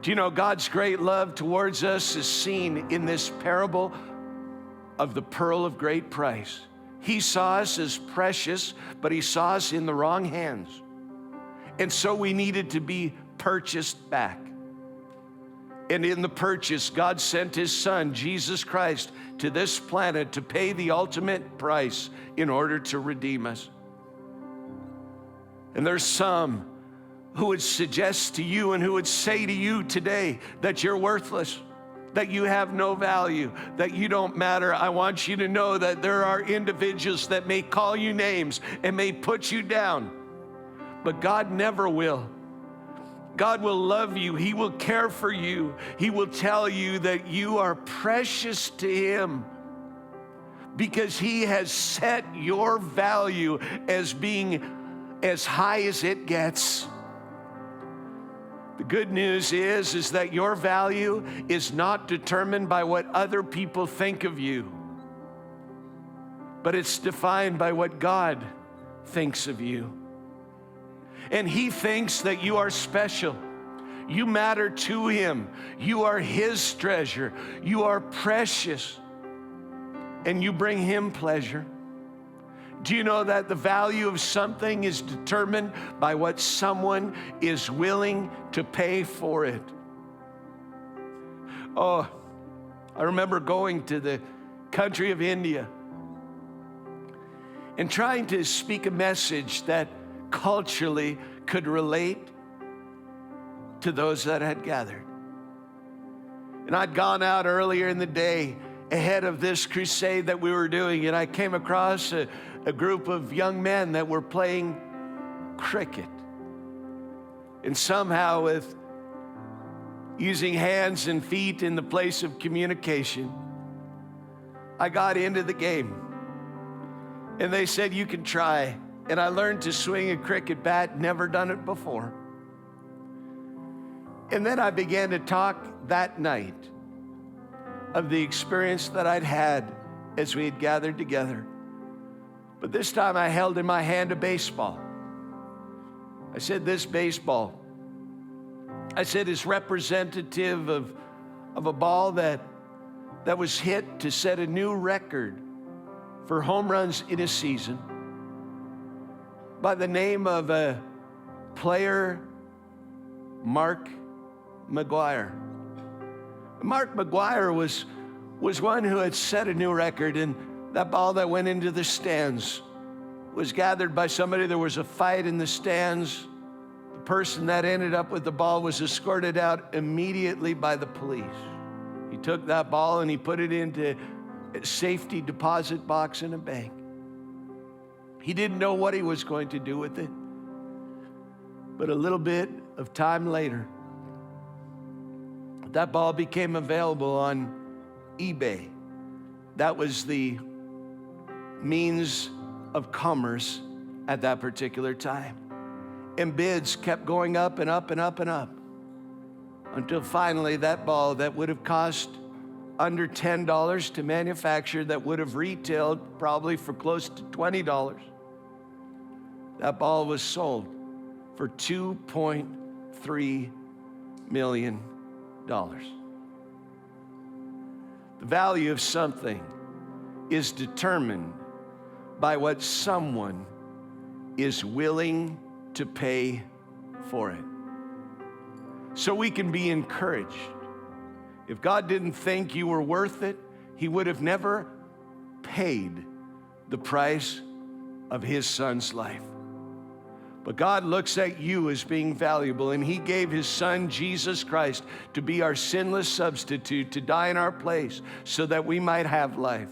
Do you know God's great love towards us is seen in this parable of the pearl of great price? He saw us as precious, but he saw us in the wrong hands. And so we needed to be purchased back. And in the purchase, God sent his son, Jesus Christ, to this planet to pay the ultimate price in order to redeem us. And there's some who would suggest to you and who would say to you today that you're worthless, that you have no value, that you don't matter. I want you to know that there are individuals that may call you names and may put you down, but God never will. God will love you. He will care for you. He will tell you that you are precious to him because he has set your value as being as high as it gets. The good news is that your value is not determined by what other people think of you, but it's defined by what God thinks of you. And he thinks that you are special. You matter to him. You are his treasure. You are precious. And you bring him pleasure. Do you know that the value of something is determined by what someone is willing to pay for it? Oh, I remember going to the country of India and trying to speak a message that culturally could relate to those that had gathered. And I'd gone out earlier in the day ahead of this crusade that we were doing, and I came across a group of young men that were playing cricket. And somehow, with using hands and feet in the place of communication, I got into the game. And they said, you can try. And I learned to swing a cricket bat, never done it before. And then I began to talk that night of the experience that I'd had as we had gathered together. But this time I held in my hand a baseball. I said, this baseball, I said, is representative of a ball that was hit to set a new record for home runs in a season by the name of a player, Mark McGuire. Mark McGuire was one who had set a new record, and that ball that went into the stands was gathered by somebody. There was a fight in the stands. The person that ended up with the ball was escorted out immediately by the police. He took that ball and he put it into a safety deposit box in a bank. He didn't know what he was going to do with it. But a little bit of time later, that ball became available on eBay. That was the means of commerce at that particular time. And bids kept going up and up and up and up until finally that ball that would have cost under $10 to manufacture, that would have retailed probably for close to $20, that ball was sold for $2.3 million. The value of something is determined by what someone is willing to pay for it. So we can be encouraged. If God didn't think you were worth it, he would have never paid the price of his son's life. But God looks at you as being valuable, and he gave his son, Jesus Christ, to be our sinless substitute, to die in our place so that we might have life.